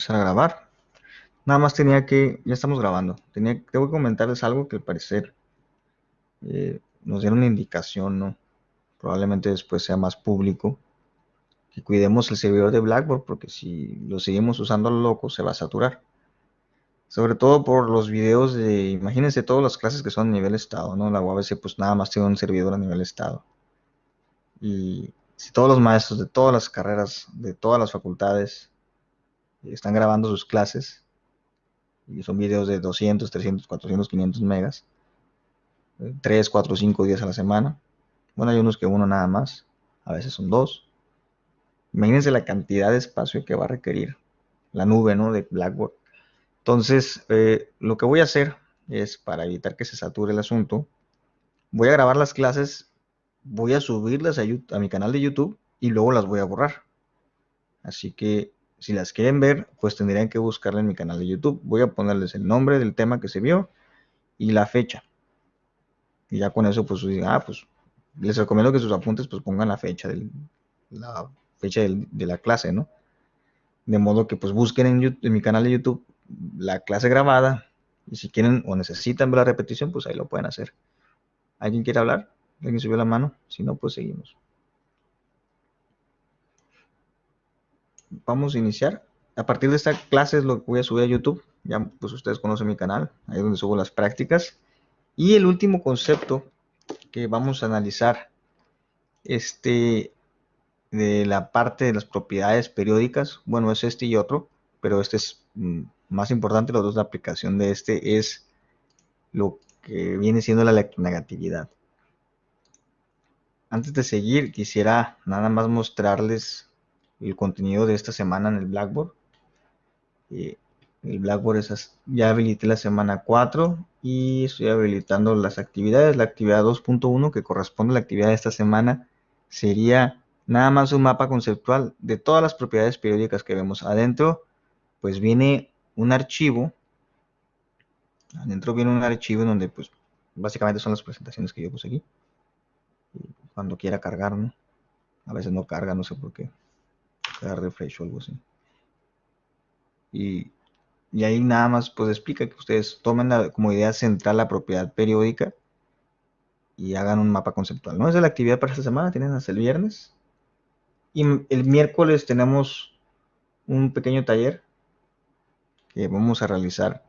Empezar a grabar. Nada más ya estamos grabando. Tengo que comentarles algo que al parecer nos dieron una indicación, ¿no? Probablemente después sea más público. Que cuidemos el servidor de Blackboard porque si lo seguimos usando a lo loco se va a saturar. Sobre todo por los videos imagínense todas las clases que son a nivel estado, ¿no? La UABC pues nada más tiene un servidor a nivel estado. Y si todos los maestros de todas las carreras, de todas las facultades, están grabando sus clases, y son videos de 200, 300, 400, 500 megas, 3, 4, 5 días a la semana. Bueno, hay unos que uno nada más, a veces son dos. Imagínense la cantidad de espacio que va a requerir la nube, ¿no? De Blackboard. Entonces, lo que voy a hacer es, para evitar que se sature el asunto, voy a grabar las clases, voy a subirlas a mi canal de YouTube y luego las voy a borrar. Así que si las quieren ver, pues tendrían que buscarla en mi canal de YouTube. Voy a ponerles el nombre del tema que se vio y la fecha. Y ya con eso, pues, pues les recomiendo que sus apuntes pues pongan la fecha de la clase, ¿no? De modo que pues busquen en mi canal de YouTube la clase grabada y si quieren o necesitan ver la repetición, pues ahí lo pueden hacer. ¿Alguien quiere hablar? ¿Alguien subió la mano? Si no, pues seguimos. Vamos a iniciar. A partir de esta clase es lo que voy a subir a YouTube. Ya pues ustedes conocen mi canal, ahí es donde subo las prácticas. Y el último concepto que vamos a analizar de la parte de las propiedades periódicas, bueno, es este y otro, pero este es más importante, los dos, la aplicación de este es lo que viene siendo la electronegatividad. Antes de seguir, quisiera nada más mostrarles el contenido de esta semana en el Blackboard. El Blackboard ya habilité la semana 4 y estoy habilitando las actividades. La actividad 2.1 que corresponde a la actividad de esta semana sería nada más un mapa conceptual de todas las propiedades periódicas que vemos adentro. Pues viene un archivo. Adentro viene un archivo en donde pues básicamente son las presentaciones que yo puse aquí. Cuando quiera cargar, ¿no? A veces no carga, no sé por qué. Cada refresh o algo así. Y Y ahí nada más pues explica que ustedes tomen como idea central la propiedad periódica y hagan un mapa conceptual. ¿No? Esa es la actividad para esta semana, tienen hasta el viernes. Y el miércoles tenemos un pequeño taller que vamos a realizar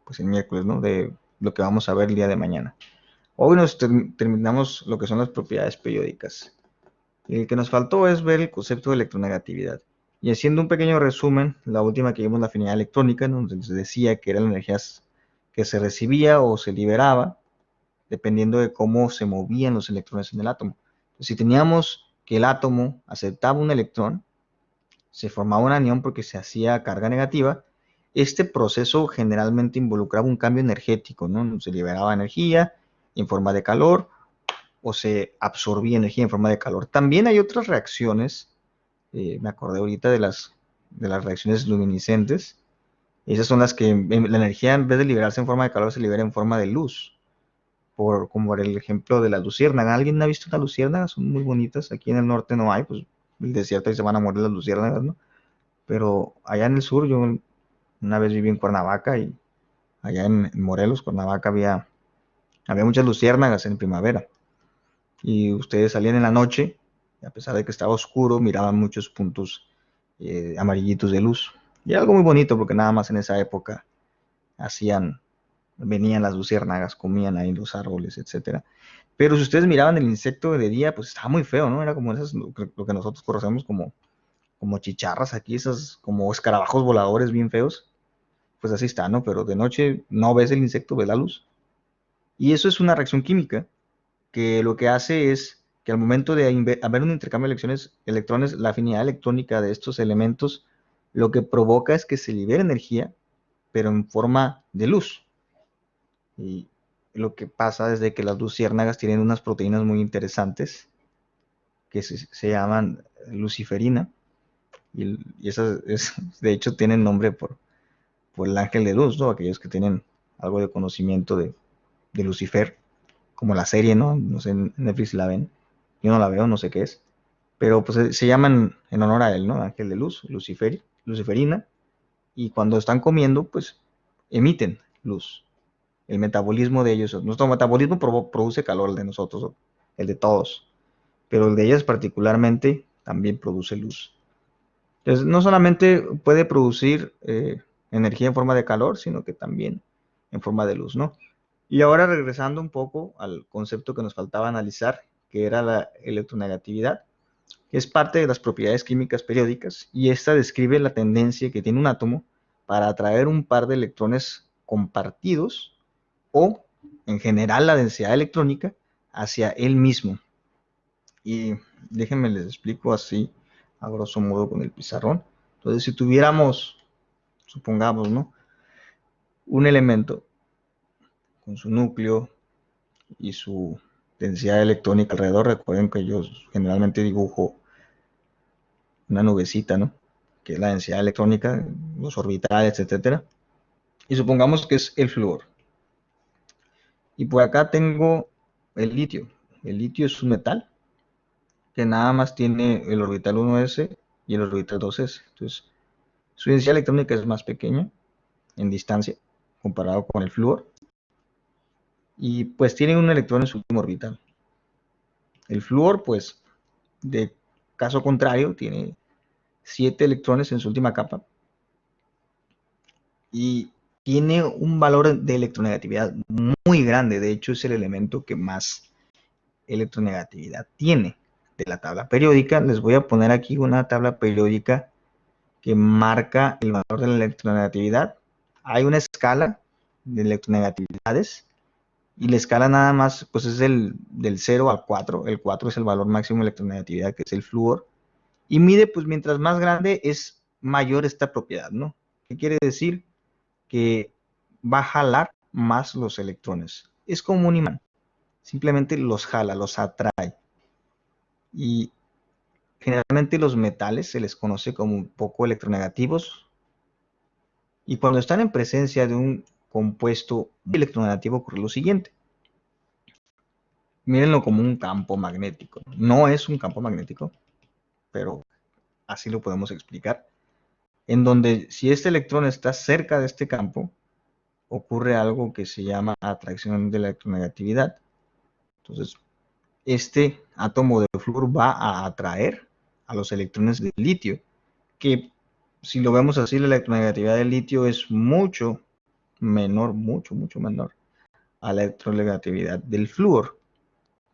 pues el miércoles, ¿no? De lo que vamos a ver el día de mañana. Hoy terminamos lo que son las propiedades periódicas. Y el que nos faltó es ver el concepto de electronegatividad. Y haciendo un pequeño resumen, la última que vimos la afinidad electrónica, donde les decía que era la energía que se recibía o se liberaba, dependiendo de cómo se movían los electrones en el átomo. Entonces, si teníamos que el átomo aceptaba un electrón, se formaba un anión porque se hacía carga negativa. Este proceso generalmente involucraba un cambio energético, ¿no? Se liberaba energía en forma de calor o se absorbía energía en forma de calor. También hay otras reacciones, me acordé ahorita de las reacciones luminiscentes. Esas son las que la energía en vez de liberarse en forma de calor se libera en forma de luz. Como el ejemplo de la luciérnaga. ¿Alguien ha visto una luciérnaga? Son muy bonitas. Aquí en el norte no hay, pues el desierto y se van a morir las luciérnagas, ¿no? Pero allá en el sur, yo una vez viví en Cuernavaca y allá en Morelos, Cuernavaca, había muchas luciérnagas en primavera. Y ustedes salían en la noche, y a pesar de que estaba oscuro, miraban muchos puntos amarillitos de luz. Y era algo muy bonito porque nada más en esa época hacían, venían las luciérnagas, comían ahí los árboles, etcétera. Pero si ustedes miraban el insecto de día, pues estaba muy feo, ¿no? Era como esas, lo que nosotros conocemos como chicharras aquí, esas como escarabajos voladores bien feos. Pues así está, ¿no? Pero de noche no ves el insecto, ves la luz. Y eso es una reacción química que lo que hace es que al momento de haber un intercambio de electrones, la afinidad electrónica de estos elementos lo que provoca es que se libere energía, pero en forma de luz. Y lo que pasa es de que las luciérnagas tienen unas proteínas muy interesantes que se llaman luciferina y esas de hecho tienen nombre por el ángel de luz, ¿no? Aquellos que tienen algo de conocimiento de Lucifer, como la serie, ¿no? No sé, en Netflix la ven, yo no la veo, no sé qué es, pero pues se llaman en honor a él, ¿no? Ángel de luz, luciferina, y cuando están comiendo, pues emiten luz. El metabolismo de ellos, nuestro metabolismo produce calor, el de nosotros, el de todos, pero el de ellas particularmente también produce luz. Entonces, no solamente puede producir energía en forma de calor, sino que también en forma de luz, ¿no? Y ahora regresando un poco al concepto que nos faltaba analizar, que era la electronegatividad, que es parte de las propiedades químicas periódicas, y esta describe la tendencia que tiene un átomo para atraer un par de electrones compartidos o, en general, la densidad electrónica hacia él mismo. Y déjenme les explico así, a grosso modo, con el pizarrón. Entonces, si tuviéramos, supongamos, ¿no? Un elemento con su núcleo y su densidad electrónica alrededor, recuerden que yo generalmente dibujo una nubecita, ¿no? Que es la densidad electrónica, los orbitales, etcétera. Y supongamos que es el flúor. Y por acá tengo el litio. El litio es un metal que nada más tiene el orbital 1s y el orbital 2s. Entonces, su densidad electrónica es más pequeña en distancia comparado con el flúor. Y pues tiene un electrón en su último orbital. El flúor, pues, de caso contrario, tiene 7 electrones en su última capa y tiene un valor de electronegatividad muy grande. De hecho, es el elemento que más electronegatividad tiene de la tabla periódica. Les voy a poner aquí una tabla periódica que marca el valor de la electronegatividad. Hay una escala de electronegatividades y la escala nada más pues es del 0 al 4. El 4 es el valor máximo de electronegatividad, que es el flúor. Y mide, pues mientras más grande es mayor esta propiedad, ¿no? ¿Qué quiere decir? Que va a jalar más los electrones. Es como un imán. Simplemente los jala, los atrae. Y generalmente los metales se les conoce como un poco electronegativos. Y cuando están en presencia de un compuesto muy electronegativo ocurre lo siguiente. Mírenlo como un campo magnético. No es un campo magnético, pero así lo podemos explicar. En donde si este electrón está cerca de este campo, ocurre algo que se llama atracción de la electronegatividad. Entonces, este átomo de flúor va a atraer a los electrones de litio, que si lo vemos así, la electronegatividad del litio es mucho menor, mucho menor a la electronegatividad del flúor.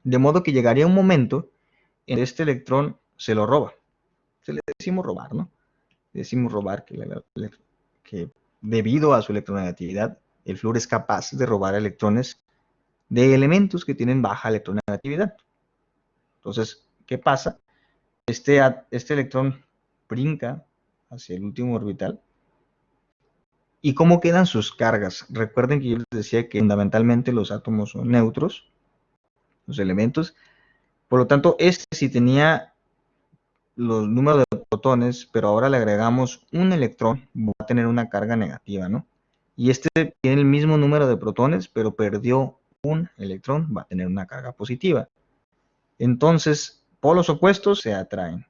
De modo que llegaría un momento en que este electrón se lo roba. Se le decimos robar, ¿no? Decimos robar que debido a su electronegatividad, el flúor es capaz de robar electrones de elementos que tienen baja electronegatividad. Entonces, ¿qué pasa? Este electrón brinca hacia el último orbital. ¿Y cómo quedan sus cargas? Recuerden que yo les decía que fundamentalmente los átomos son neutros, los elementos. Por lo tanto, este si tenía los números de protones, pero ahora le agregamos un electrón, va a tener una carga negativa, ¿no? Y este tiene el mismo número de protones, pero perdió un electrón, va a tener una carga positiva. Entonces, polos opuestos se atraen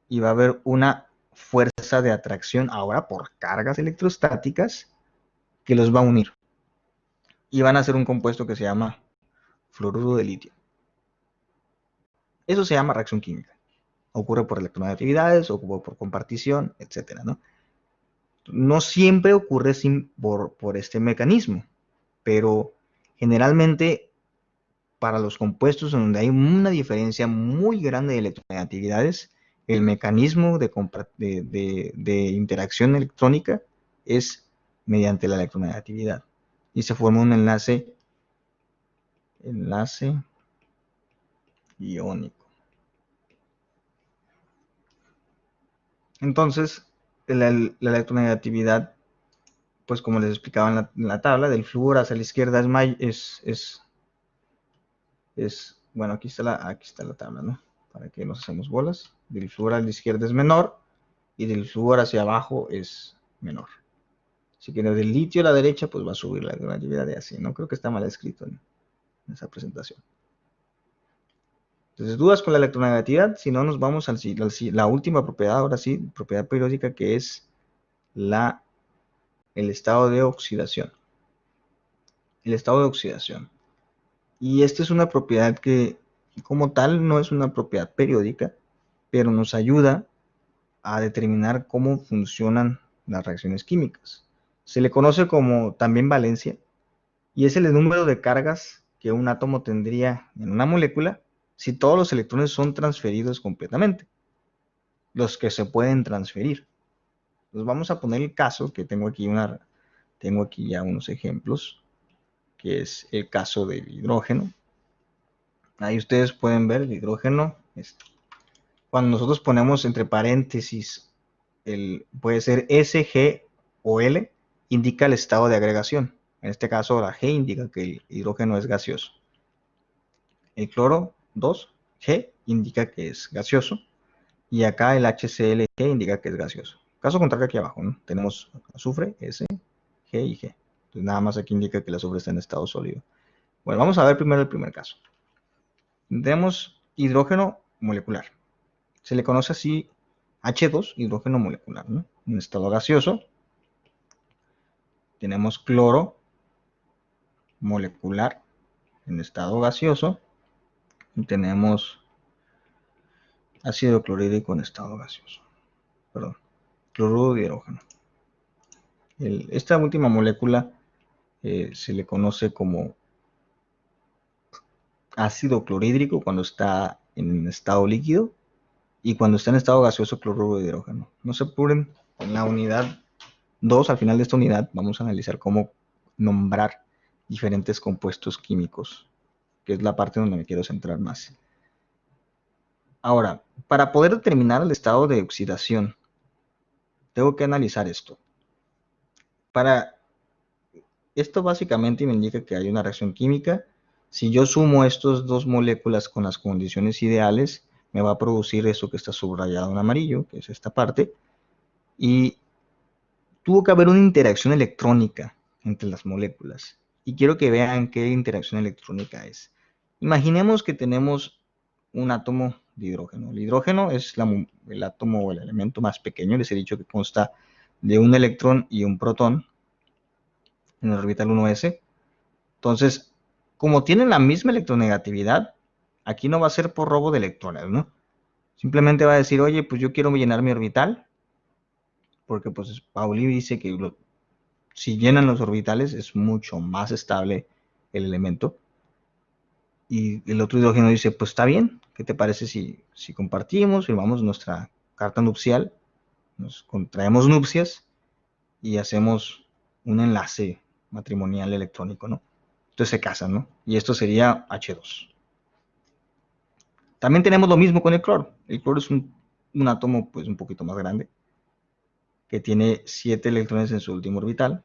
y va a haber una fuerza de atracción ahora por cargas electrostáticas que los va a unir. Y van a hacer un compuesto que se llama fluoruro de litio. Eso se llama reacción química. Ocurre por electronegatividades, ocurre por compartición, etcétera, ¿no? No siempre ocurre por este mecanismo, pero generalmente para los compuestos en donde hay una diferencia muy grande de electronegatividades, el mecanismo de interacción electrónica es mediante la electronegatividad. Y se forma un enlace iónico. Entonces, la electronegatividad, pues como les explicaba en la tabla, del flúor hacia la izquierda bueno, aquí está la tabla, ¿no? Para que nos hacemos bolas. Del flúor a la izquierda es menor y del flúor hacia abajo es menor. Así que del litio a la derecha, pues va a subir la electronegatividad de así. No creo que está mal escrito en esa presentación. Entonces, dudas con la electronegatividad, si no nos vamos a la última propiedad, ahora sí, propiedad periódica, que es la el estado de oxidación. El estado de oxidación. Y esta es una propiedad que como tal no es una propiedad periódica, pero nos ayuda a determinar cómo funcionan las reacciones químicas. Se le conoce como también valencia y es el número de cargas que un átomo tendría en una molécula si todos los electrones son transferidos completamente, los que se pueden transferir. Entonces vamos a poner el caso que tengo aquí ya unos ejemplos, que es el caso del hidrógeno. Ahí ustedes pueden ver el hidrógeno. Cuando nosotros ponemos entre paréntesis, puede ser S, G o L, indica el estado de agregación. En este caso, la G indica que el hidrógeno es gaseoso. El cloro 2, G, indica que es gaseoso. Y acá el HCl G indica que es gaseoso. Caso contrario aquí abajo, ¿no? Tenemos azufre, S, G y G. Entonces nada más aquí indica que el azufre está en estado sólido. Bueno, vamos a ver primero el primer caso. Tenemos hidrógeno molecular. Se le conoce así H2, hidrógeno molecular, ¿no? En estado gaseoso. Tenemos cloro molecular en estado gaseoso. Y tenemos ácido clorhídrico en estado gaseoso. Perdón, cloruro de hidrógeno. Esta última molécula se le conoce como ácido clorhídrico cuando está en estado líquido y cuando está en estado gaseoso cloruro de hidrógeno. No se apuren, en la unidad 2, al final de esta unidad, vamos a analizar cómo nombrar diferentes compuestos químicos, que es la parte donde me quiero centrar más. Ahora, para poder determinar el estado de oxidación, tengo que analizar esto. Esto básicamente me indica que hay una reacción química. Si yo sumo estas dos moléculas con las condiciones ideales, me va a producir eso que está subrayado en amarillo, que es esta parte. Y tuvo que haber una interacción electrónica entre las moléculas. Y quiero que vean qué interacción electrónica es. Imaginemos que tenemos un átomo de hidrógeno. El hidrógeno es el átomo o el elemento más pequeño. Les he dicho que consta de un electrón y un protón en el orbital 1s. Entonces, como tienen la misma electronegatividad, aquí no va a ser por robo de electrones, ¿no? Simplemente va a decir, oye, pues yo quiero llenar mi orbital, porque pues Pauli dice que si llenan los orbitales es mucho más estable el elemento. Y el otro hidrógeno dice, pues está bien, ¿qué te parece si compartimos, firmamos nuestra carta nupcial, nos contraemos nupcias y hacemos un enlace matrimonial electrónico, ¿no? Entonces se casan, ¿no? Y esto sería H2. También tenemos lo mismo con el cloro. El cloro es un átomo pues un poquito más grande, que tiene 7 electrones en su último orbital.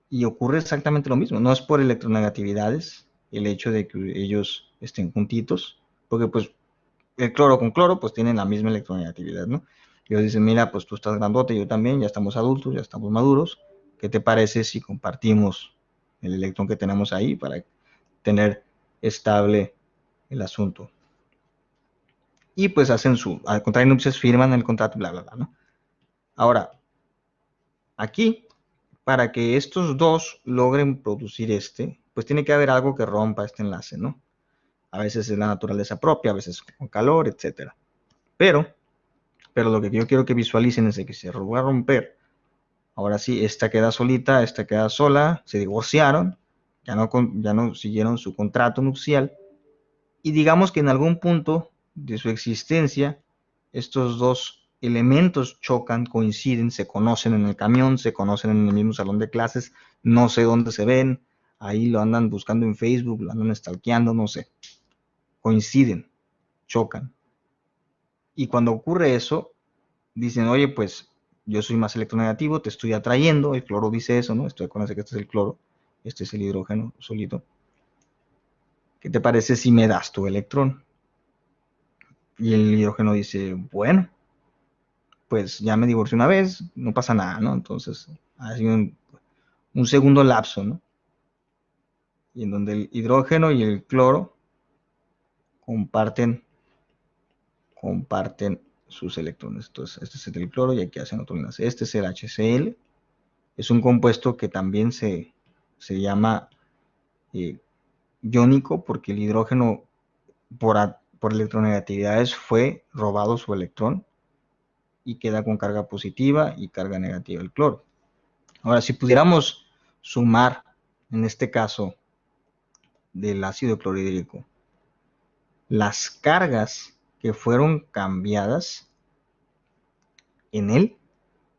Y ocurre exactamente lo mismo. No es por electronegatividades el hecho de que ellos estén juntitos, porque pues el cloro con cloro pues tienen la misma electronegatividad, ¿no? Ellos dicen, mira, pues tú estás grandote, yo también, ya estamos adultos, ya estamos maduros. ¿Qué te parece si compartimos el electrón que tenemos ahí para tener estable el asunto? Y pues hacen al contrario nupcias, firman el contrato, bla, bla, bla, ¿no? Ahora, aquí, para que estos dos logren producir pues tiene que haber algo que rompa este enlace, ¿no? A veces es la naturaleza propia, a veces con calor, etcétera. Pero lo que yo quiero que visualicen es que se va a romper. Ahora sí, esta queda solita, esta queda sola, se divorciaron, ya no siguieron su contrato nupcial, y digamos que en algún punto de su existencia, estos dos elementos chocan, coinciden, se conocen en el camión, se conocen en el mismo salón de clases, no sé dónde se ven, ahí lo andan buscando en Facebook, lo andan stalkeando, no sé. Coinciden, chocan. Y cuando ocurre eso, dicen, oye, pues yo soy más electronegativo, te estoy atrayendo, el cloro dice eso, ¿no? Estoy con que este es el cloro, este es el hidrógeno solito. ¿Qué te parece si me das tu electrón? Y el hidrógeno dice, bueno, pues ya me divorcié una vez, no pasa nada, ¿no? Entonces, ha sido un segundo lapso, ¿no? Y en donde el hidrógeno y el cloro comparten sus electrones. Entonces, este es el cloro y aquí hacen otro enlace. Este es el HCl. Es un compuesto que también se llama iónico porque el hidrógeno por electronegatividades fue robado su electrón y queda con carga positiva y carga negativa el cloro. Ahora, si pudiéramos sumar, en este caso, del ácido clorhídrico, las cargas que fueron cambiadas en él,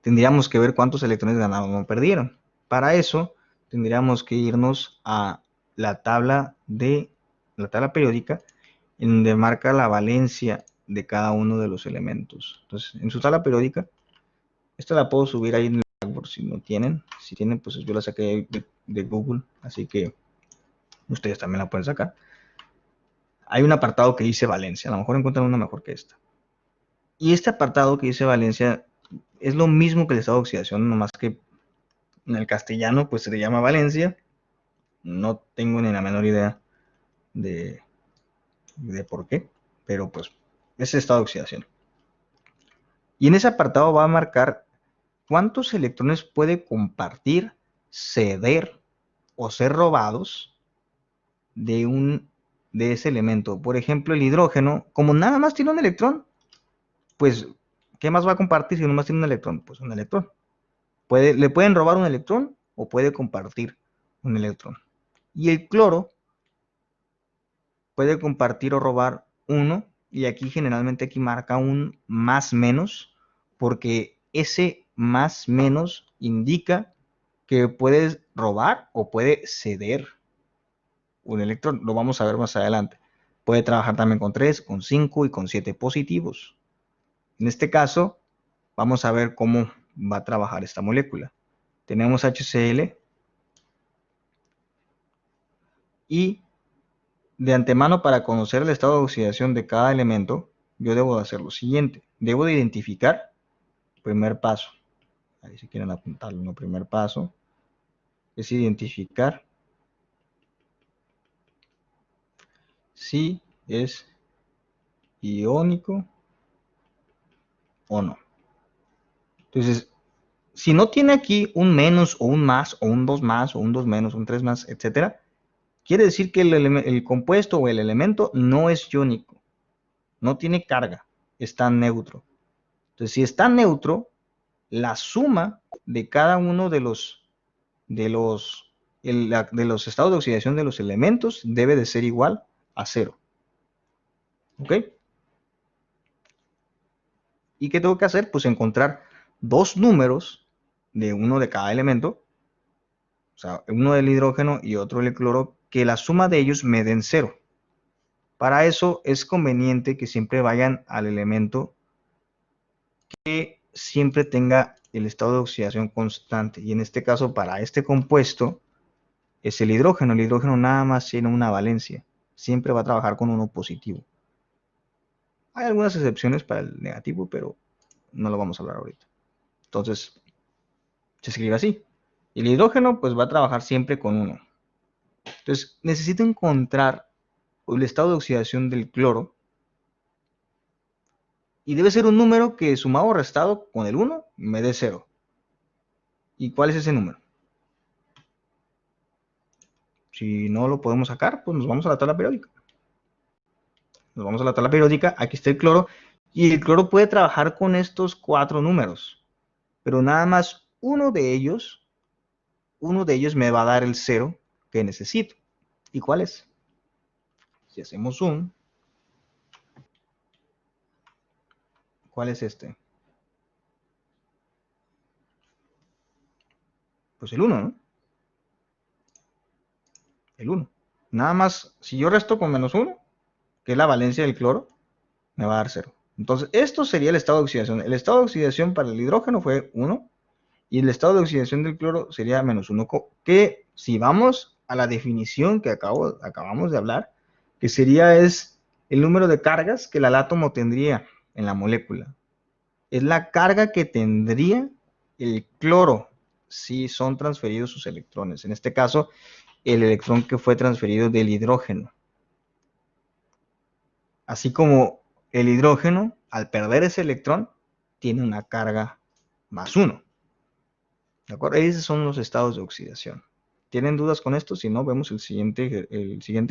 tendríamos que ver cuántos electrones ganaron o perdieron. Para eso, tendríamos que irnos a la tabla periódica, en donde marca la valencia de cada uno de los elementos. Entonces, en su tabla periódica, esta la puedo subir ahí en el Blackboard si no tienen. Si tienen, pues yo la saqué de Google, así que ustedes también la pueden sacar. Hay un apartado que dice valencia, a lo mejor encuentran una mejor que esta. Y este apartado que dice valencia es lo mismo que el estado de oxidación, nomás que en el castellano pues se le llama valencia. No tengo ni la menor idea de por qué, pero pues es estado de oxidación. Y en ese apartado va a marcar cuántos electrones puede compartir, ceder o ser robados de ese elemento. Por ejemplo, el hidrógeno, como nada más tiene un electrón, pues, ¿qué más va a compartir si nomás tiene un electrón? Pues un electrón. Le pueden robar un electrón o puede compartir un electrón. Y el cloro puede compartir o robar uno, y aquí generalmente aquí marca un más menos, porque ese más menos indica que puede robar o puede ceder un electrón. Lo vamos a ver más adelante. Puede trabajar también con 3, con 5 y con 7 positivos. En este caso, vamos a ver cómo va a trabajar esta molécula. Tenemos HCl y de antemano, para conocer el estado de oxidación de cada elemento, yo debo hacer lo siguiente. Debo de identificar, primer paso, ahí si quieren apuntarlo, ¿no? Primer paso es identificar si es iónico o no. Entonces, si no tiene aquí un menos o un más o un 2 más o un 2 menos, un 3 más, etcétera, quiere decir que el compuesto o el elemento no es iónico, no tiene carga, está neutro. Entonces, si está neutro, la suma de cada uno de los estados de oxidación de los elementos debe de ser igual a 0. ¿Ok? ¿Y qué tengo que hacer? Pues encontrar dos números de uno de cada elemento, o sea, uno del hidrógeno y otro del cloro, que la suma de ellos me den 0. Para eso es conveniente que siempre vayan al elemento que siempre tenga el estado de oxidación constante. Y en este caso, para este compuesto, es el hidrógeno. El hidrógeno nada más tiene una valencia. Siempre va a trabajar con uno positivo. Hay algunas excepciones para el negativo, pero no lo vamos a hablar ahorita. Entonces, se escribe así. El hidrógeno pues va a trabajar siempre con uno. Entonces, necesito encontrar el estado de oxidación del cloro. Y debe ser un número que sumado o restado con el 1 me dé 0. ¿Y cuál es ese número? Si no lo podemos sacar, pues nos vamos a la tabla periódica. Nos vamos a la tabla periódica, aquí está el cloro, y el cloro puede trabajar con estos 4 números, pero nada más uno de ellos me va a dar el 0 que necesito. ¿Y cuál es? Si hacemos zoom, ¿cuál es este? Pues el 1, ¿no? El 1. Nada más, si yo resto con menos 1, que es la valencia del cloro, me va a dar 0. Entonces, esto sería el estado de oxidación. El estado de oxidación para el hidrógeno fue 1, y el estado de oxidación del cloro sería menos 1, que si vamos a la definición que acabamos de hablar, que sería es el número de cargas que el átomo tendría en la molécula. Es la carga que tendría el cloro si son transferidos sus electrones. En este caso, el electrón que fue transferido del hidrógeno. Así como el hidrógeno al perder ese electrón, tiene una carga +1. ¿De acuerdo? Esos son los estados de oxidación. ¿Tienen dudas con esto? Si no, vemos el siguiente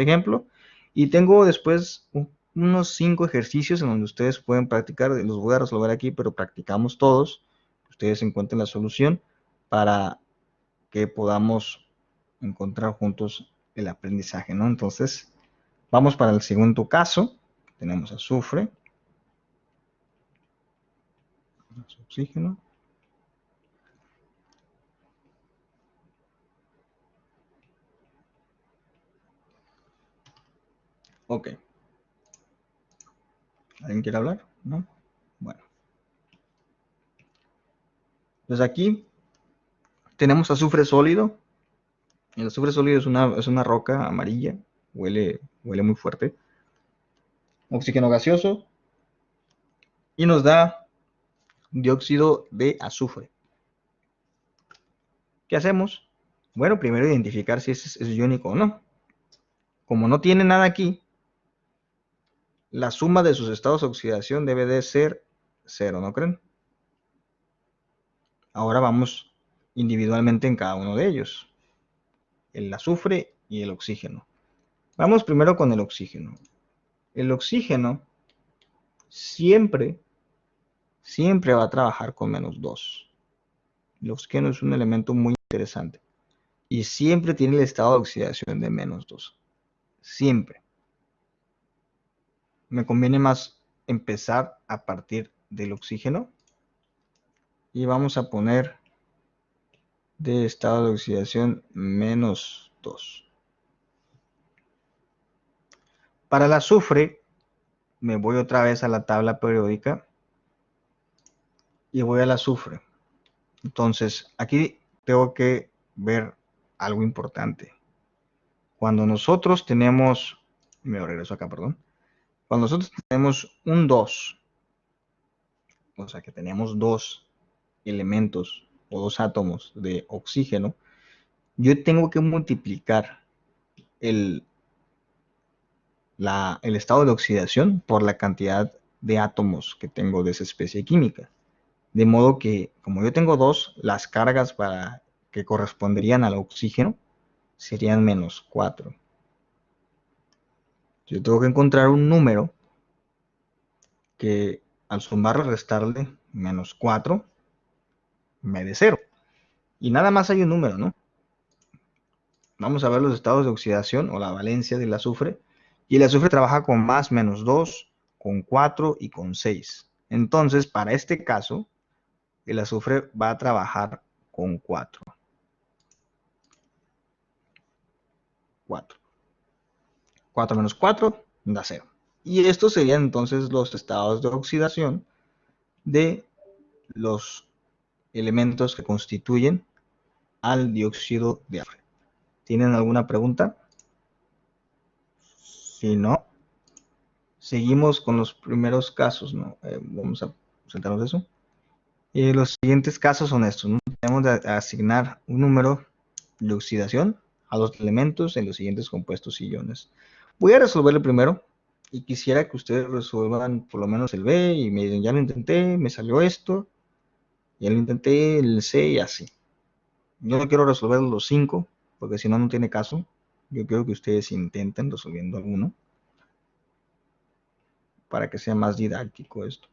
ejemplo. Y tengo después unos 5 ejercicios en donde ustedes pueden practicar. Los voy a resolver aquí, pero practicamos todos. Ustedes encuentren la solución para que podamos encontrar juntos el aprendizaje, ¿no? Entonces, vamos para el segundo caso. Tenemos azufre, oxígeno. Ok. ¿Alguien quiere hablar? ¿No? Bueno. Pues aquí tenemos azufre sólido. El azufre sólido es una roca amarilla. Huele muy fuerte. Oxígeno gaseoso. Y nos da dióxido de azufre. ¿Qué hacemos? Bueno, primero identificar si es iónico o no. Como no tiene nada aquí, la suma de sus estados de oxidación debe de ser 0, ¿no creen? Ahora vamos individualmente en cada uno de ellos. El azufre y el oxígeno. Vamos primero con el oxígeno. El oxígeno siempre va a trabajar con -2. El oxígeno es un elemento muy interesante. Y siempre tiene el estado de oxidación de -2. Siempre. Me conviene más empezar a partir del oxígeno. Y vamos a poner de estado de oxidación -2. Para el azufre, me voy otra vez a la tabla periódica y voy al azufre. Entonces, aquí tengo que ver algo importante. Cuando nosotros tenemos, me regreso acá, perdón. Cuando nosotros tenemos un 2, o sea que tenemos 2 elementos o 2 átomos de oxígeno, yo tengo que multiplicar el estado de oxidación por la cantidad de átomos que tengo de esa especie química. De modo que, como yo tengo 2, las cargas que corresponderían al oxígeno serían -4. Yo tengo que encontrar un número que al sumarle y restarle -4 me dé 0. Y nada más hay un número, ¿no? Vamos a ver los estados de oxidación o la valencia del azufre. Y el azufre trabaja con más, -2, con 4 y con 6. Entonces, para este caso, el azufre va a trabajar con 4. 4. 4 menos 4 da 0. Y estos serían entonces los estados de oxidación de los elementos que constituyen al dióxido de azufre. ¿Tienen alguna pregunta? Si no, seguimos con los primeros casos, ¿no? Vamos a sentarnos de eso. Los siguientes casos son estos, ¿no? Tenemos de asignar un número de oxidación a los elementos en los siguientes compuestos y iones. Voy a resolver el primero y quisiera que ustedes resuelvan por lo menos el B y me dicen, ya lo intenté, me salió esto, ya lo intenté, el C y así. Yo no quiero resolver los 5 porque si no, no tiene caso. Yo quiero que ustedes intenten resolviendo alguno para que sea más didáctico esto.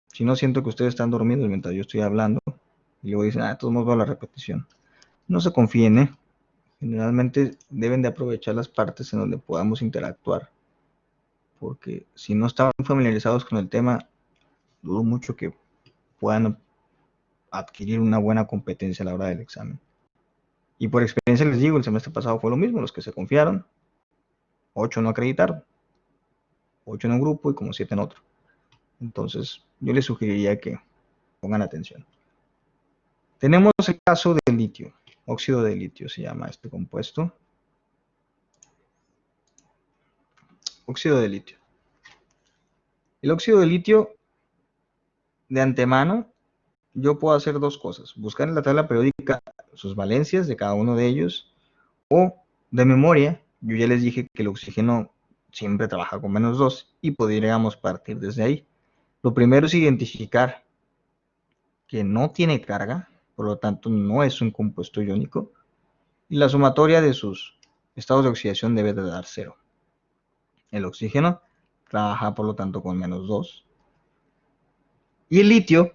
Si no, siento que ustedes están dormidos mientras yo estoy hablando y luego dicen, todos modos va a la repetición. No se confíen, ¿eh? Generalmente deben de aprovechar las partes en donde podamos interactuar, porque si no están familiarizados con el tema, dudo mucho que puedan adquirir una buena competencia a la hora del examen. Y por experiencia les digo, el semestre pasado fue lo mismo, los que se confiaron, 8 no acreditaron, 8 en un grupo y como 7 en otro. Entonces, yo les sugeriría que pongan atención. Tenemos el caso del litio, óxido de litio se llama este compuesto. Óxido de litio. El óxido de litio, de antemano, yo puedo hacer dos cosas. Buscar en la tabla periódica sus valencias de cada uno de ellos. O de memoria, yo ya les dije que el oxígeno siempre trabaja con -2 y podríamos partir desde ahí. Lo primero es identificar que no tiene carga, por lo tanto no es un compuesto iónico, y la sumatoria de sus estados de oxidación debe de dar cero. El oxígeno trabaja por lo tanto con -2, y el litio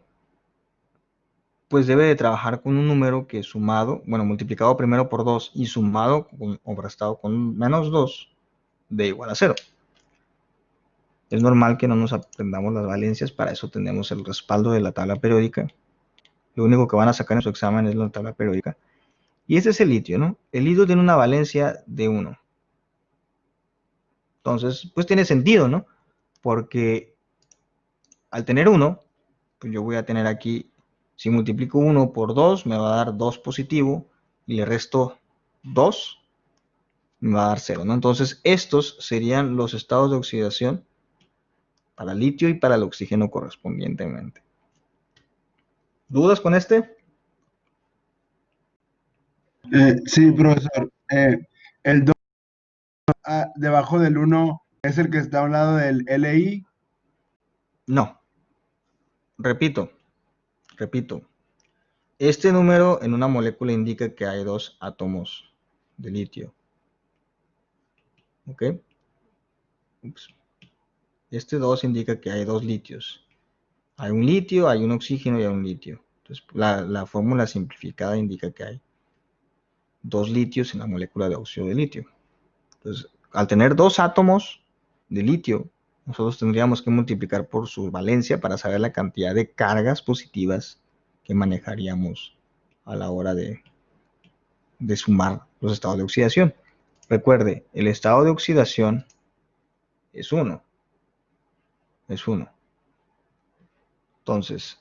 pues debe de trabajar con un número que sumado, bueno, multiplicado primero por 2 y sumado o restado con -2 de igual a cero. Es normal que no nos aprendamos las valencias, para eso tenemos el respaldo de la tabla periódica. Lo único que van a sacar en su examen es la tabla periódica. Y este es el litio, ¿no? El litio tiene una valencia de 1. Entonces, pues tiene sentido, ¿no? Porque al tener 1, pues yo voy a tener aquí, si multiplico 1 por 2, me va a dar 2 positivo, y le resto 2, me va a dar 0, ¿no? Entonces, estos serían los estados de oxidación para el litio y para el oxígeno correspondientemente. ¿Dudas con este? Sí, profesor. El 2 debajo del uno es el que está a un lado del LI. No, repito, repito. Este número en una molécula indica que hay 2 átomos de litio. ¿Ok? Ups. Este 2 indica que hay 2 litios. Hay un litio, hay un oxígeno y hay un litio. Entonces, la fórmula simplificada indica que hay 2 litios en la molécula de óxido de litio. Entonces, al tener 2 átomos de litio, nosotros tendríamos que multiplicar por su valencia para saber la cantidad de cargas positivas que manejaríamos a la hora de sumar los estados de oxidación. Recuerde, el estado de oxidación es 1. Es 1. Entonces,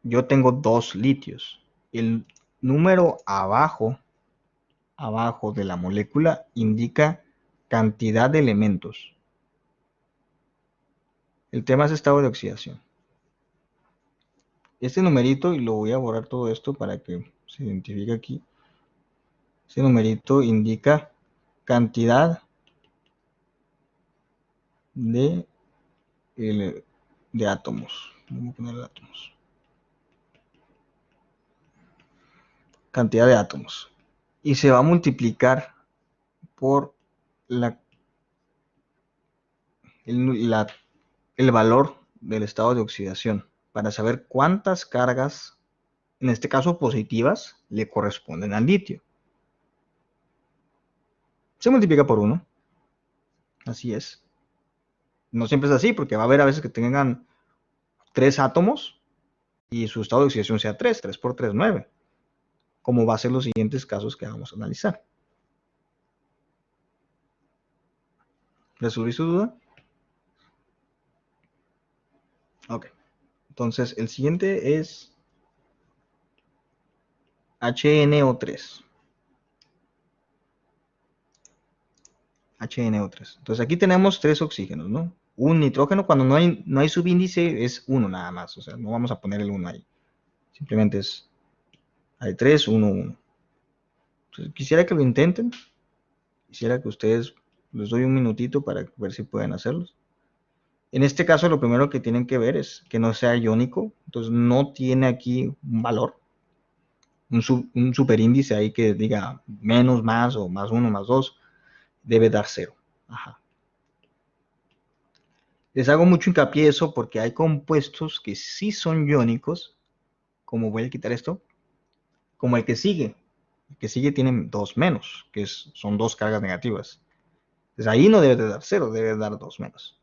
yo tengo 2 litios. El número abajo de la molécula indica cantidad de elementos. El tema es estado de oxidación. Este numerito, y lo voy a borrar todo esto para que se identifique aquí. Este numerito indica cantidad de, de átomos. Vamos a poner átomos. Cantidad de átomos. Y se va a multiplicar por la, la, el valor del estado de oxidación para saber cuántas cargas, en este caso positivas, le corresponden al litio. Se multiplica por 1. Así es. No siempre es así, porque va a haber a veces que tengan 3 átomos y su estado de oxidación sea 3. 3 por 3, 9. Como va a ser los siguientes casos que vamos a analizar. ¿Resolví su duda? Ok. Entonces, el siguiente es HNO3. HNO3. Entonces, aquí tenemos 3 oxígenos, ¿no? Un nitrógeno, cuando no hay subíndice, es 1 nada más. O sea, no vamos a poner el 1 ahí. Simplemente es, hay 3, 1, 1. Entonces, quisiera que lo intenten. Quisiera que ustedes, les doy un minutito para ver si pueden hacerlos. En este caso, lo primero que tienen que ver es que no sea iónico. Entonces, no tiene aquí un valor, un superíndice ahí que diga menos, más o más 1, más 2. Debe dar 0. Ajá. Les hago mucho hincapié en eso porque hay compuestos que sí son iónicos, como voy a quitar esto, como el que sigue. El que sigue tiene 2 menos, son 2 cargas negativas. Entonces ahí no debe de dar 0, debe de dar 2 menos.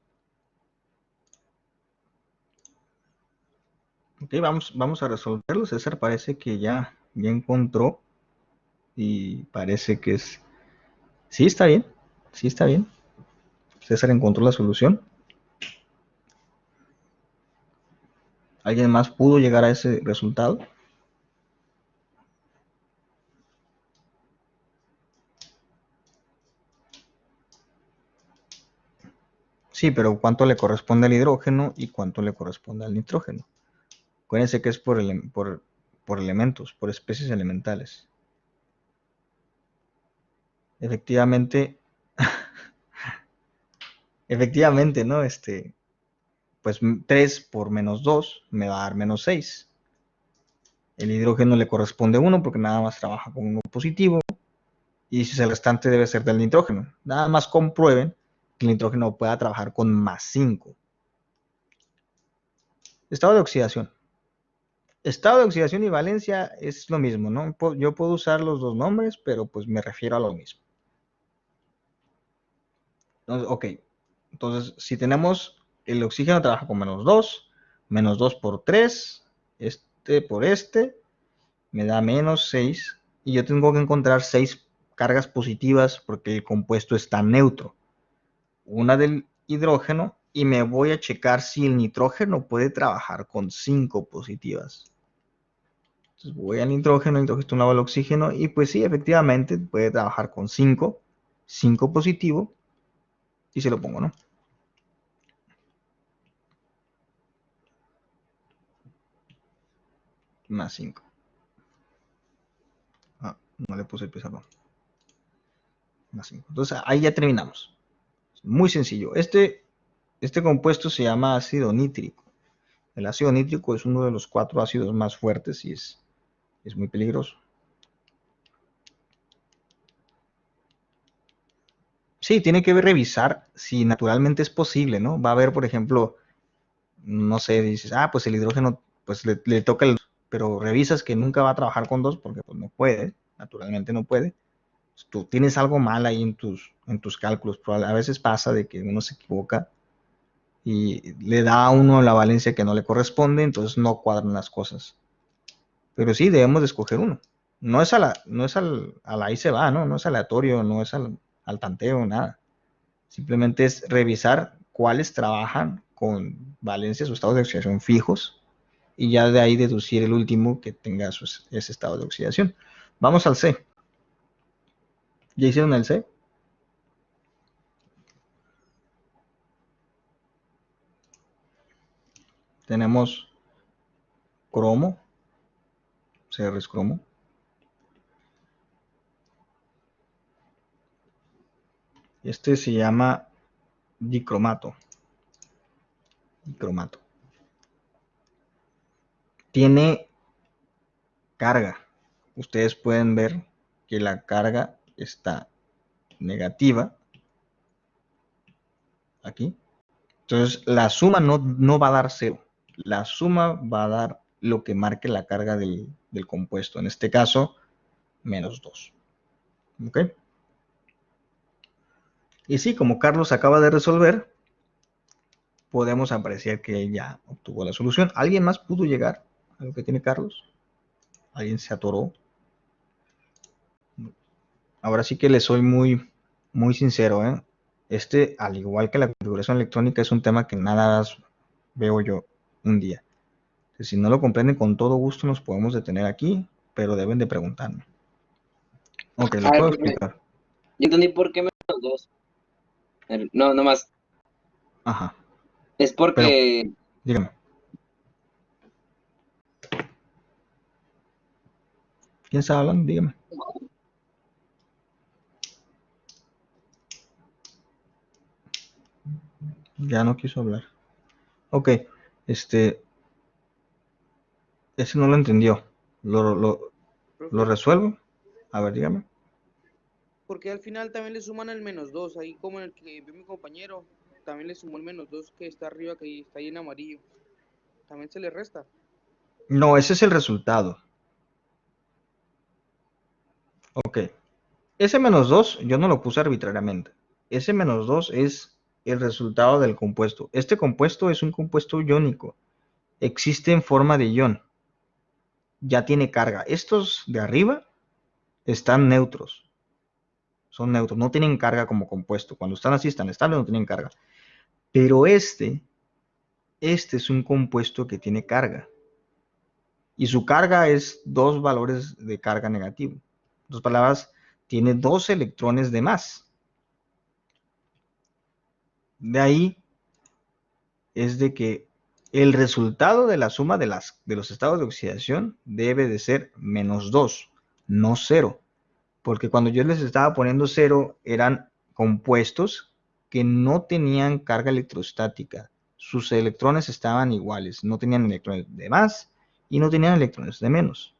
Ok, vamos a resolverlo. César parece que ya encontró y parece que es... Sí, está bien. Sí, está bien. César encontró la solución. ¿Alguien más pudo llegar a ese resultado? Sí, pero ¿cuánto le corresponde al hidrógeno y cuánto le corresponde al nitrógeno? Acuérdense que es por elementos, por especies elementales. Efectivamente, efectivamente, ¿no? pues 3 por menos 2 me va a dar menos 6. El hidrógeno le corresponde 1 porque nada más trabaja con 1 positivo. Y el restante debe ser del nitrógeno. Nada más comprueben que el nitrógeno pueda trabajar con más 5. Estado de oxidación. Estado de oxidación y valencia es lo mismo, ¿no? Yo puedo usar los dos nombres, pero pues me refiero a lo mismo. Entonces, ok. Entonces, si tenemos el oxígeno trabaja con menos 2 por 3, este por este, me da menos 6. Y yo tengo que encontrar 6 cargas positivas porque el compuesto está neutro. Una del hidrógeno y me voy a checar si el nitrógeno puede trabajar con 5 positivas. Entonces voy al nitrógeno, el nitrógeno está a un lado del oxígeno y pues sí, efectivamente puede trabajar con 5 positivo y se lo pongo, ¿no? Más 5. Ah, no le puse el pizarrón. Más 5. Entonces ahí ya terminamos. Muy sencillo. Este compuesto se llama ácido nítrico. El ácido nítrico es uno de los 4 ácidos más fuertes y es muy peligroso. Sí, tiene que revisar si naturalmente es posible, ¿no? Va a haber, por ejemplo, no sé, dices, pues el hidrógeno, pues le toca pero revisas que nunca va a trabajar con 2 porque pues no puede, naturalmente no puede. Pues, tú tienes algo mal ahí en tus cálculos, pero a veces pasa de que uno se equivoca y le da a uno la valencia que no le corresponde, entonces no cuadran las cosas. Pero sí, debemos de escoger uno. No es al ahí se va, ¿no? No es aleatorio, no es al tanteo, nada. Simplemente es revisar cuáles trabajan con valencias o estados de oxidación fijos y ya de ahí deducir el último que tenga ese estado de oxidación. Vamos al C. ¿Ya hicieron el C? Tenemos cromo, CR es cromo. Este se llama dicromato. Dicromato. Tiene carga. Ustedes pueden ver que la carga está negativa aquí. Entonces la suma no va a dar 0. La suma va a dar lo que marque la carga del compuesto. En este caso, menos 2. ¿Ok? Y sí, como Carlos acaba de resolver, podemos apreciar que ya obtuvo la solución. ¿Alguien más pudo llegar a lo que tiene Carlos? ¿Alguien se atoró? Ahora sí que le soy muy, muy sincero, ¿eh? Al igual que la configuración electrónica, es un tema que nada más veo yo un día. Si no lo comprenden, con todo gusto nos podemos detener aquí, pero deben de preguntarme. Ok, lo puedo explicar. Yo entendí por qué menos 2. No, más. Ajá. Es porque... Pero, dígame. ¿Quién está hablando? Dígame. Ya no quiso hablar. Ok, ese no lo entendió. ¿Lo resuelvo? A ver, dígame. Porque al final también le suman el menos 2, ahí como el que vio mi compañero, también le sumó el menos 2 que está arriba, que está ahí en amarillo. También se le resta. No, ese es el resultado. Ok. Ese menos 2 yo no lo puse arbitrariamente. Ese menos 2 es el resultado del compuesto. Este compuesto es un compuesto iónico. Existe en forma de ión. Ya tiene carga. Estos de arriba están neutros. Son neutros. No tienen carga como compuesto. Cuando están así, están estables, no tienen carga. Pero este es un compuesto que tiene carga. Y su carga es 2 valores de carga negativo. En otras palabras, tiene 2 electrones de más. De ahí es de que el resultado de la suma de los estados de oxidación debe de ser menos 2, no 0. Porque cuando yo les estaba poniendo 0, eran compuestos que no tenían carga electrostática. sus electrones estaban iguales, no tenían electrones de más y no tenían electrones de menos.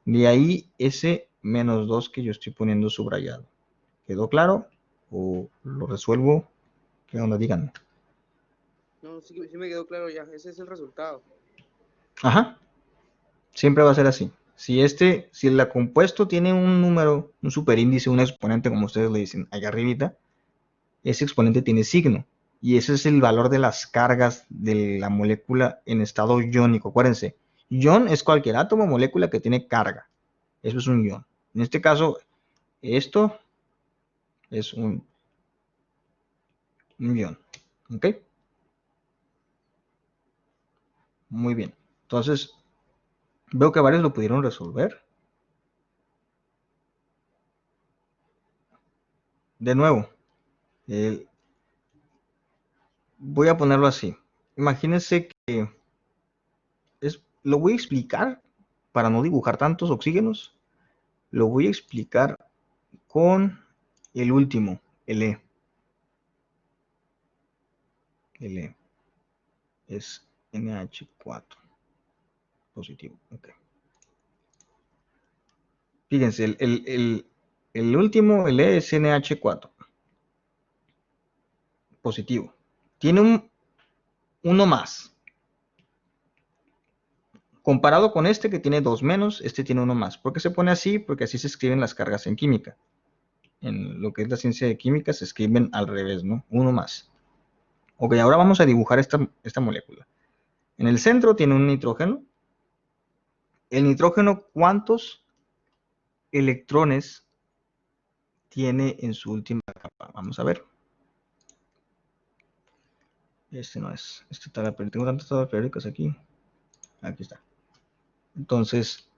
De ahí ese menos 2 que yo estoy poniendo subrayado. ¿Quedó claro? ¿O lo resuelvo? ¿Qué onda? Díganme. No, sí, sí me quedó claro ya. Ese es el resultado. Ajá. Siempre va a ser así. Si el compuesto tiene un número, un superíndice, un exponente, como ustedes le dicen allá arribita, ese exponente tiene signo. Y ese es el valor de las cargas de la molécula en estado iónico. Acuérdense, ion es cualquier átomo o molécula que tiene carga. Eso es un ion. En este caso, esto es un ion. ¿Ok? Muy bien. Entonces, veo que varios lo pudieron resolver. De nuevo, voy a ponerlo así. Imagínense que lo voy a explicar para no dibujar tantos oxígenos. Lo voy a explicar con el último, el E. El E es NH4 positivo. Okay. Fíjense, el último, el E es NH4 positivo. Tiene uno más. Comparado con este que tiene 2 menos, este tiene uno más. ¿Por qué se pone así? Porque así se escriben las cargas en química. En lo que es la ciencia de química se escriben al revés, ¿no? Uno más. Ok, ahora vamos a dibujar esta molécula. En el centro tiene un nitrógeno. El nitrógeno, ¿cuántos electrones tiene en su última capa? Vamos a ver. Este no es. Tengo tantas tablas periódicas aquí. Aquí está. Entonces,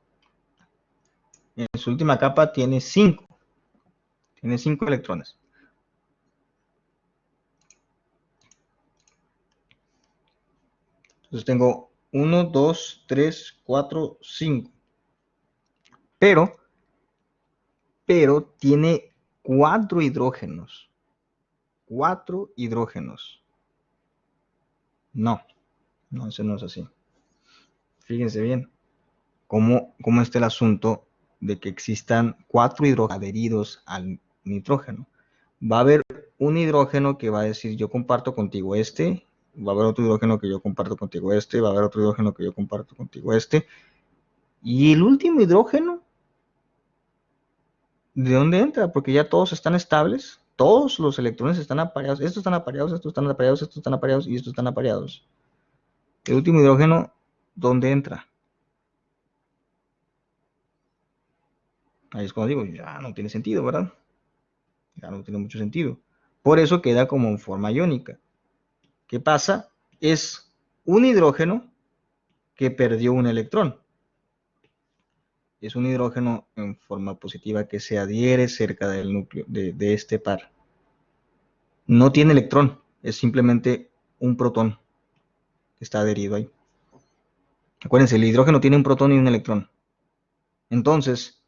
en su última capa tiene 5. Tiene 5 electrones. Entonces tengo 1, 2, 3, 4, 5. Pero tiene 4 hidrógenos. 4 hidrógenos. No, eso no es así. Fíjense bien cómo está el asunto de que existan 4 hidrógenos adheridos al nitrógeno. Va a haber un hidrógeno que va a decir yo comparto contigo este, va a haber otro hidrógeno que yo comparto contigo este, va a haber otro hidrógeno que yo comparto contigo este, y el último hidrógeno, ¿de dónde entra? Porque ya todos están estables, todos los electrones están apareados, estos están apareados, estos están apareados, estos están apareados y estos están apareados. El último hidrógeno, ¿dónde entra? Ahí es cuando digo, ya no tiene sentido, ¿verdad? Ya no tiene mucho sentido. Por eso queda como en forma iónica. ¿Qué pasa? Es un hidrógeno que perdió un electrón. Es un hidrógeno en forma positiva que se adhiere cerca del núcleo de este par. No tiene electrón, es simplemente un protón que está adherido ahí. Acuérdense, el hidrógeno tiene un protón y un electrón. Entonces,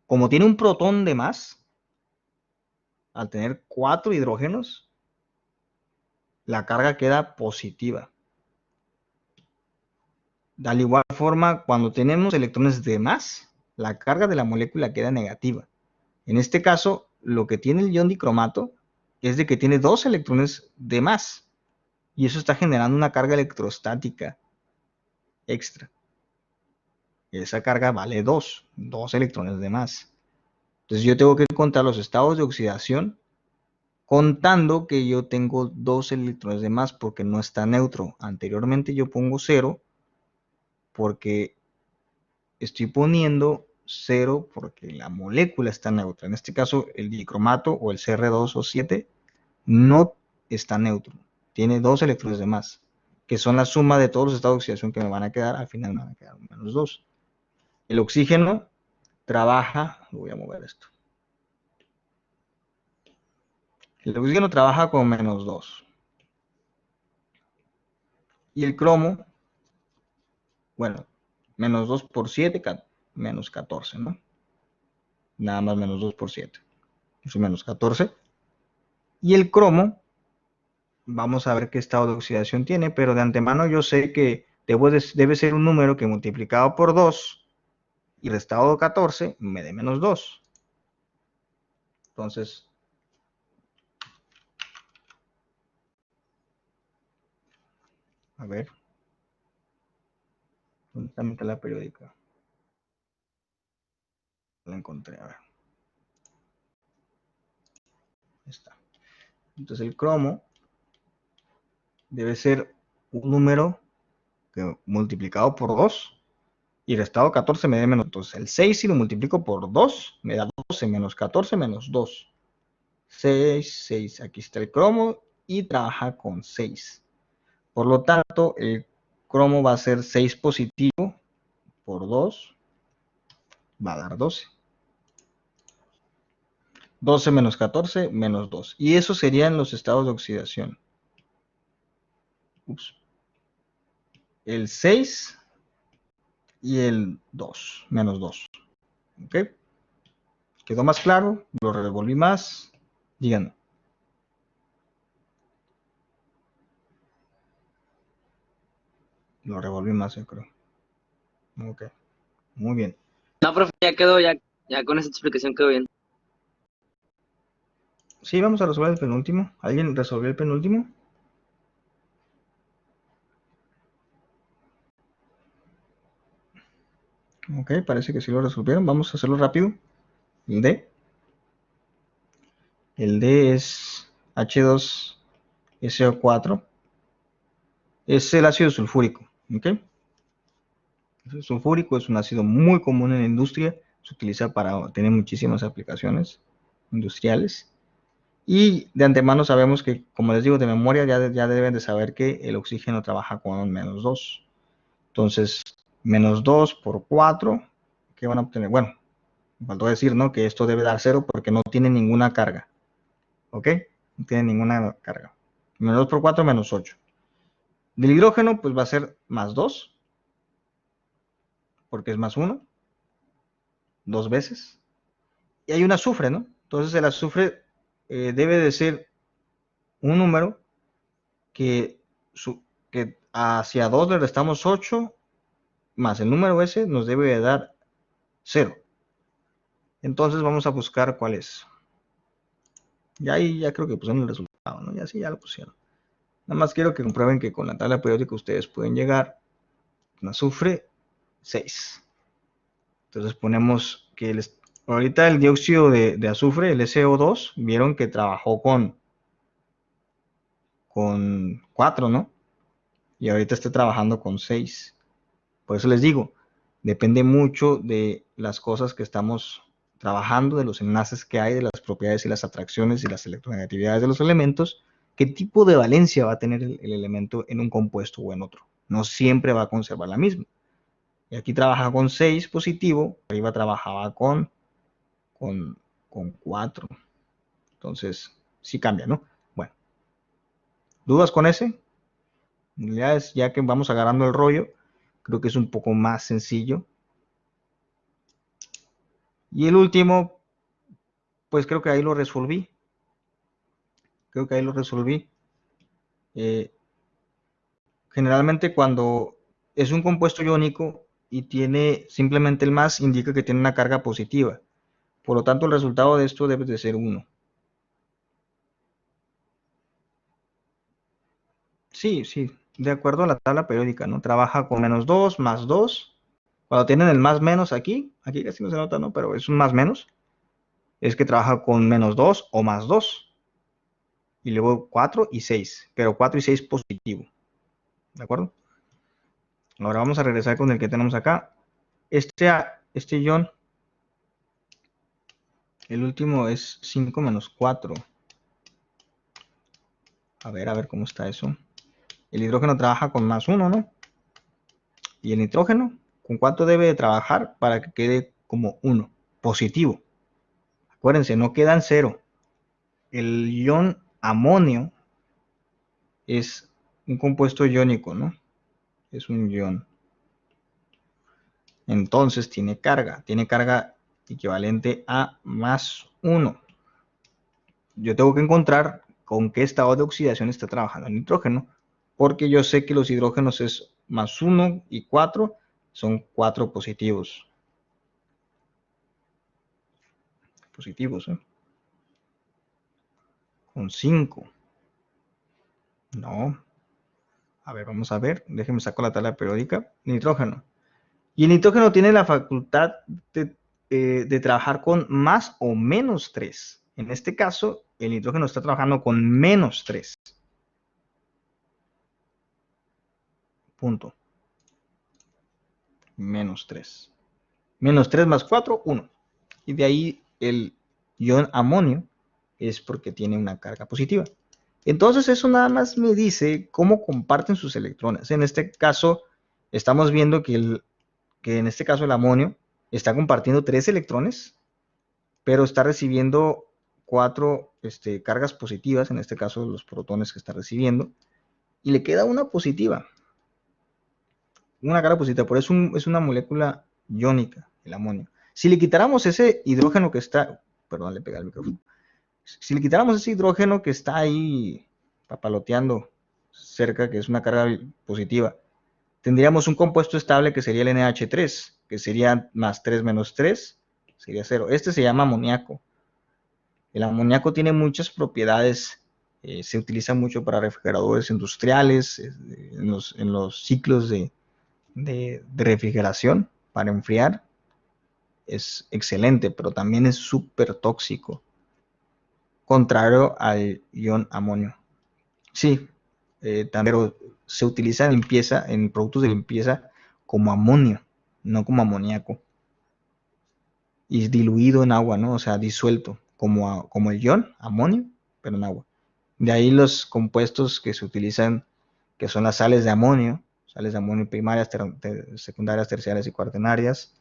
como tiene un protón de más, al tener 4 hidrógenos, la carga queda positiva. De la igual forma, cuando tenemos electrones de más, la carga de la molécula queda negativa. En este caso, lo que tiene el ion dicromato es de que tiene 2 electrones de más. Y eso está generando una carga electrostática extra. Esa carga vale 2 electrones de más. Entonces yo tengo que contar los estados de oxidación contando que yo tengo 2 electrones de más porque no está neutro. Anteriormente yo pongo 0 porque estoy poniendo 0 porque la molécula está neutra. En este caso el dicromato o el Cr2 o 7 no está neutro. Tiene 2 electrones de más, que son la suma de todos los estados de oxidación que me van a quedar. Al final me van a quedar menos 2. El oxígeno trabaja, voy a mover esto. El oxígeno trabaja con menos 2. Y el cromo, bueno, menos 2 por 7, menos 14, ¿no? Nada más menos 2 por 7. Eso es menos 14. Y el cromo vamos a ver qué estado de oxidación tiene, pero de antemano yo sé que debe ser un número que multiplicado por 2 y restado 14 me dé menos 2. Entonces, a ver, ¿dónde está mi tabla periódica? La encontré, a ver. Ahí está. Entonces el cromo debe ser un número que multiplicado por 2 y restado 14 me da menos. Entonces el 6 si lo multiplico por 2 me da 12 menos 14 menos 2. 6, 6. Aquí está el cromo y trabaja con 6. Por lo tanto, el cromo va a ser 6 positivo por 2, va a dar 12. 12 menos 14 menos 2. Y eso serían los estados de oxidación. Ups. El 6 y el 2, menos 2. ¿Ok? ¿Quedó más claro? ¿Lo revolví más? Díganme. Lo revolví más, yo creo. Ok. Muy bien. No, profe, ya quedó, ya con esa explicación quedó bien. Sí, vamos a resolver el penúltimo. ¿Alguien resolvió el penúltimo? Ok, parece que sí lo resolvieron. Vamos a hacerlo rápido. El D. El D es H2SO4. Es el ácido sulfúrico. ¿Ok? El sulfúrico es un ácido muy común en la industria. Se utiliza para tener muchísimas aplicaciones industriales. Y de antemano sabemos que, como les digo, de memoria ya deben de saber que el oxígeno trabaja con menos 2. Entonces, menos 2 por 4, ¿qué van a obtener? Bueno, me faltó decir, ¿no? Que esto debe dar 0 porque no tiene ninguna carga. ¿Ok? No tiene ninguna carga. Menos 2 por 4, menos 8. Del hidrógeno, pues va a ser más 2, porque es más 1, 2 veces. Y hay un azufre, ¿no? Entonces el azufre debe de ser un número que, que hacia 2 le restamos 8, más el número S nos debe de dar 0. Entonces vamos a buscar cuál es. Y ahí ya creo que pusieron el resultado, ¿no? Ya sí, ya lo pusieron. Nada más quiero que comprueben que con la tabla periódica ustedes pueden llegar a azufre 6. Entonces ponemos que ahorita el dióxido de azufre, el SO2, vieron que trabajó con 4, ¿no? Y ahorita está trabajando con 6. Por eso les digo, depende mucho de las cosas que estamos trabajando, de los enlaces que hay, de las propiedades y las atracciones y las electronegatividades de los elementos, qué tipo de valencia va a tener el elemento en un compuesto o en otro. No siempre va a conservar la misma. Y aquí trabaja con 6 positivo, arriba trabajaba con 4. Entonces, sí cambia, ¿no? Bueno, ¿dudas con ese? Ya que vamos agarrando el rollo, creo que es un poco más sencillo. Y el último, pues creo que ahí lo resolví. Generalmente cuando es un compuesto iónico y tiene simplemente el más, indica que tiene una carga positiva. Por lo tanto, el resultado de esto debe de ser 1. Sí, sí, de acuerdo a la tabla periódica, ¿no? Trabaja con menos 2, más 2. Cuando tienen el más menos aquí casi no se nota, ¿no? Pero es un más menos. Es que trabaja con menos 2 o más 2. Y luego 4 y 6. Pero 4 y 6 positivo. ¿De acuerdo? Ahora vamos a regresar con el que tenemos acá. Este ion, el último es 5 menos 4. A ver cómo está eso. El hidrógeno trabaja con más 1, ¿no? Y el nitrógeno, ¿con cuánto debe de trabajar para que quede como 1? Positivo. Acuérdense, no quedan 0. El ion amonio es un compuesto iónico, ¿no? Es un ion. Entonces tiene carga equivalente a más 1. Yo tengo que encontrar con qué estado de oxidación está trabajando el nitrógeno, porque yo sé que los hidrógenos es +1 y 4, son 4 positivos. Positivos, ¿eh? Con 5. No. A ver, vamos a ver. Déjenme sacar la tabla periódica. Nitrógeno. Y el nitrógeno tiene la facultad de trabajar con más o menos 3. En este caso, el nitrógeno está trabajando con -3. Punto. -3. -3 más 4, 1. Y de ahí el ion amonio es porque tiene una carga positiva. Entonces eso nada más me dice cómo comparten sus electrones. En este caso, estamos viendo que en este caso el amonio está compartiendo 3 electrones, pero está recibiendo 4 cargas positivas, en este caso los protones que está recibiendo, y le queda una positiva. Una carga positiva, por eso es una molécula iónica, el amonio. Si le quitáramos ese hidrógeno que está, perdón, le pegué al micrófono. Si le quitáramos ese hidrógeno que está ahí papaloteando cerca, que es una carga positiva, tendríamos un compuesto estable que sería el NH3, que sería +3 menos 3, sería 0. Este se llama amoníaco. El amoníaco tiene muchas propiedades, se utiliza mucho para refrigeradores industriales, en los ciclos de refrigeración para enfriar. Es excelente, pero también es súper tóxico, contrario al ion amonio. Sí, también se utiliza en limpieza, en productos de limpieza, como amonio, no como amoníaco. Y diluido en agua, ¿no? O sea, disuelto, como el ion amonio, pero en agua. De ahí los compuestos que se utilizan, que son las sales de amonio primarias, secundarias, terciarias y cuaternarias.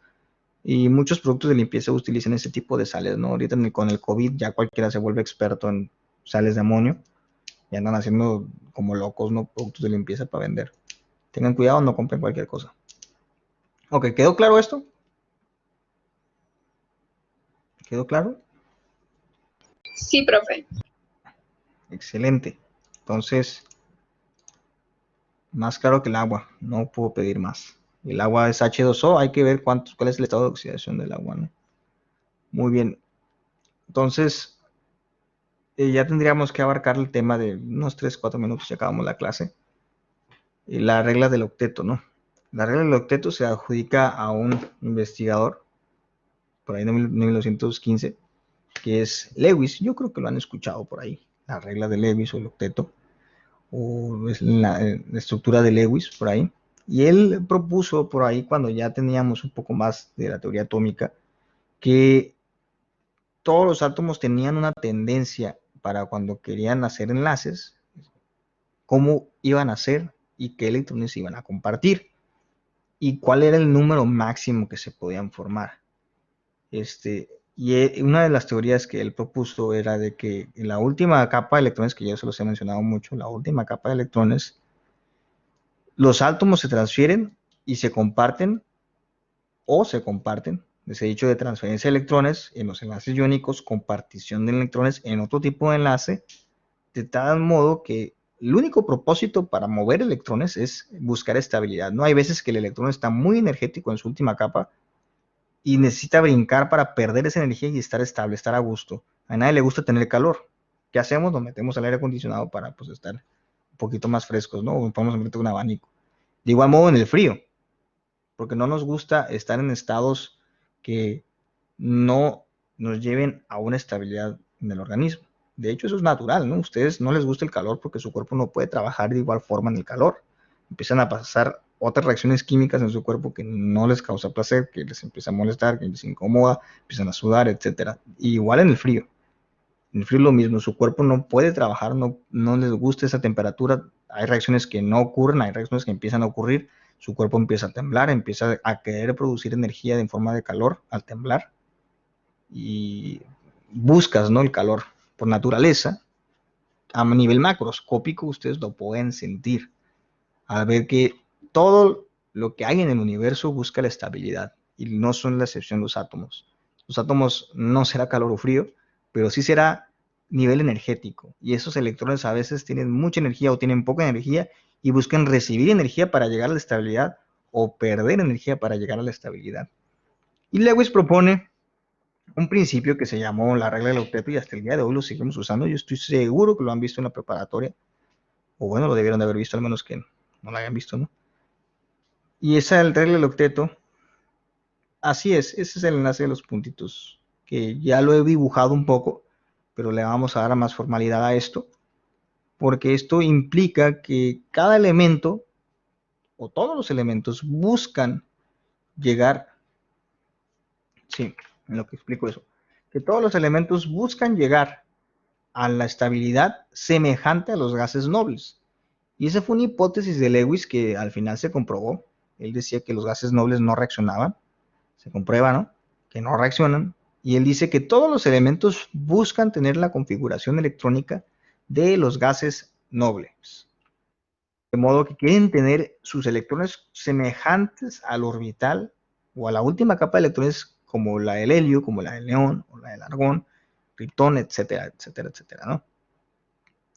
Y muchos productos de limpieza utilizan ese tipo de sales, ¿no? Ahorita con el COVID ya cualquiera se vuelve experto en sales de amonio y andan haciendo como locos, ¿no? Productos de limpieza para vender. Tengan cuidado, no compren cualquier cosa. Ok, ¿quedó claro esto? ¿Quedó claro? Sí, profe. Excelente. Entonces, más claro que el agua, no puedo pedir más. El agua es H2O, hay que ver cuál es el estado de oxidación del agua, ¿no? Muy bien. Entonces, ya tendríamos que abarcar el tema de unos 3-4 minutos y acabamos la clase. Y la regla del octeto, ¿no? La regla del octeto se adjudica a un investigador, por ahí en 1915, que es Lewis. Yo creo que lo han escuchado por ahí, la regla de Lewis o el octeto, o es la estructura de Lewis por ahí. Y él propuso por ahí, cuando ya teníamos un poco más de la teoría atómica, que todos los átomos tenían una tendencia para cuando querían hacer enlaces, cómo iban a hacer y qué electrones iban a compartir y cuál era el número máximo que se podían formar. Y una de las teorías que él propuso era de que en la última capa de electrones, que ya se los he mencionado mucho, la última capa de electrones, los átomos se transfieren y se comparten o se comparten. Ese dicho de transferencia de electrones en los enlaces iónicos, compartición de electrones en otro tipo de enlace, de tal modo que el único propósito para mover electrones es buscar estabilidad. No hay veces que el electrón está muy energético en su última capa y necesita brincar para perder esa energía y estar estable, estar a gusto. A nadie le gusta tener calor. ¿Qué hacemos? Nos metemos al aire acondicionado para pues, estar un poquito más frescos, ¿no? O podemos meter un abanico. De igual modo en el frío, porque no nos gusta estar en estados que no nos lleven a una estabilidad en el organismo. De hecho, eso es natural, ¿no? A ustedes no les gusta el calor porque su cuerpo no puede trabajar de igual forma en el calor. Empiezan a pasar otras reacciones químicas en su cuerpo que no les causa placer, que les empieza a molestar, que les incomoda, empiezan a sudar, etc. Igual en el frío. En el frío es lo mismo, su cuerpo no puede trabajar, no les gusta esa temperatura. Hay reacciones que no ocurren, hay reacciones que empiezan a ocurrir. Su cuerpo empieza a temblar, empieza a querer producir energía en forma de calor al temblar. Y buscas, ¿no? El calor por naturaleza. A nivel macroscópico ustedes lo pueden sentir al ver que todo lo que hay en el universo busca la estabilidad y no son la excepción los átomos. Los átomos no será calor o frío, pero sí será nivel energético. Y esos electrones a veces tienen mucha energía o tienen poca energía y buscan recibir energía para llegar a la estabilidad o perder energía para llegar a la estabilidad. Y Lewis propone un principio que se llamó la regla del octeto y hasta el día de hoy lo seguimos usando. Yo estoy seguro que lo han visto en la preparatoria, o bueno, lo debieron de haber visto, al menos que no lo hayan visto, ¿no? Y esa regla del octeto, así es, ese es el enlace de los puntitos, que ya lo he dibujado un poco, pero le vamos a dar más formalidad a esto, porque esto implica que cada elemento, o todos los elementos, buscan llegar, sí, en lo que explico eso, que todos los elementos buscan llegar a la estabilidad semejante a los gases nobles. Y esa fue una hipótesis de Lewis que al final se comprobó. Él decía que los gases nobles no reaccionaban. Se comprueba, ¿no? Que no reaccionan. Y él dice que todos los elementos buscan tener la configuración electrónica de los gases nobles. De modo que quieren tener sus electrones semejantes al orbital o a la última capa de electrones como la del helio, como la del neón o la del argón, Krypton, etcétera, etcétera, etcétera, ¿no?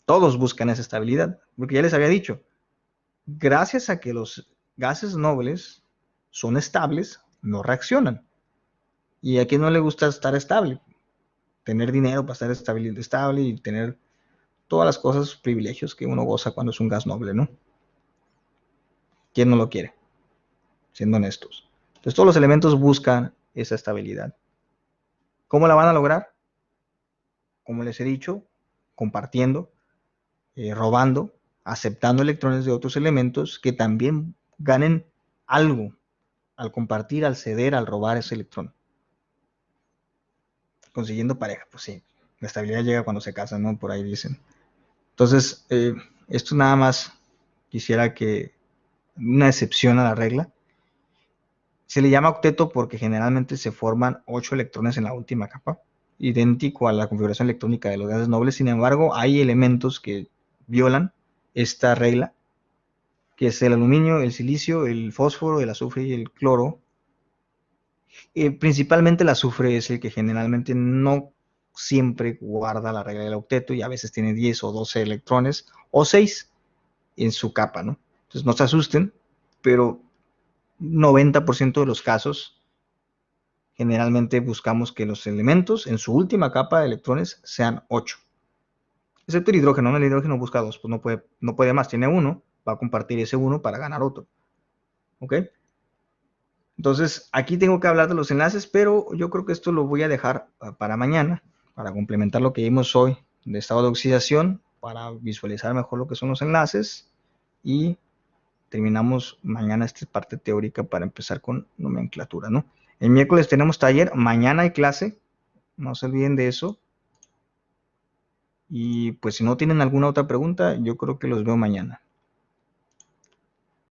Todos buscan esa estabilidad, porque ya les había dicho, gracias a que los gases nobles son estables, no reaccionan. ¿Y a quién no le gusta estar estable? Tener dinero para estar estable y tener todas las cosas, privilegios que uno goza cuando es un gas noble, ¿no? ¿Quién no lo quiere? Siendo honestos. Entonces todos los elementos buscan esa estabilidad. ¿Cómo la van a lograr? Como les he dicho, compartiendo, robando, aceptando electrones de otros elementos que también ganen algo al compartir, al ceder, al robar ese electrón. Consiguiendo pareja, pues sí, la estabilidad llega cuando se casan, ¿no? Por ahí dicen. Entonces, esto nada más quisiera que una excepción a la regla. Se le llama octeto porque generalmente se forman 8 electrones en la última capa, idéntico a la configuración electrónica de los gases nobles. Sin embargo, hay elementos que violan esta regla, que es el aluminio, el silicio, el fósforo, el azufre y el cloro. Principalmente el azufre es el que generalmente no siempre guarda la regla del octeto y a veces tiene 10 o 12 electrones o 6 en su capa, ¿no? Entonces no se asusten, pero 90% de los casos generalmente buscamos que los elementos en su última capa de electrones sean 8. Excepto el hidrógeno, ¿no? El hidrógeno busca 2, pues no puede más, tiene 1, va a compartir ese 1 para ganar otro. ¿Ok? Entonces, aquí tengo que hablar de los enlaces, pero yo creo que esto lo voy a dejar para mañana, para complementar lo que vimos hoy de estado de oxidación, para visualizar mejor lo que son los enlaces y terminamos mañana esta parte teórica para empezar con nomenclatura, ¿no? El miércoles tenemos taller, mañana hay clase, no se olviden de eso. Y pues si no tienen alguna otra pregunta, yo creo que los veo mañana.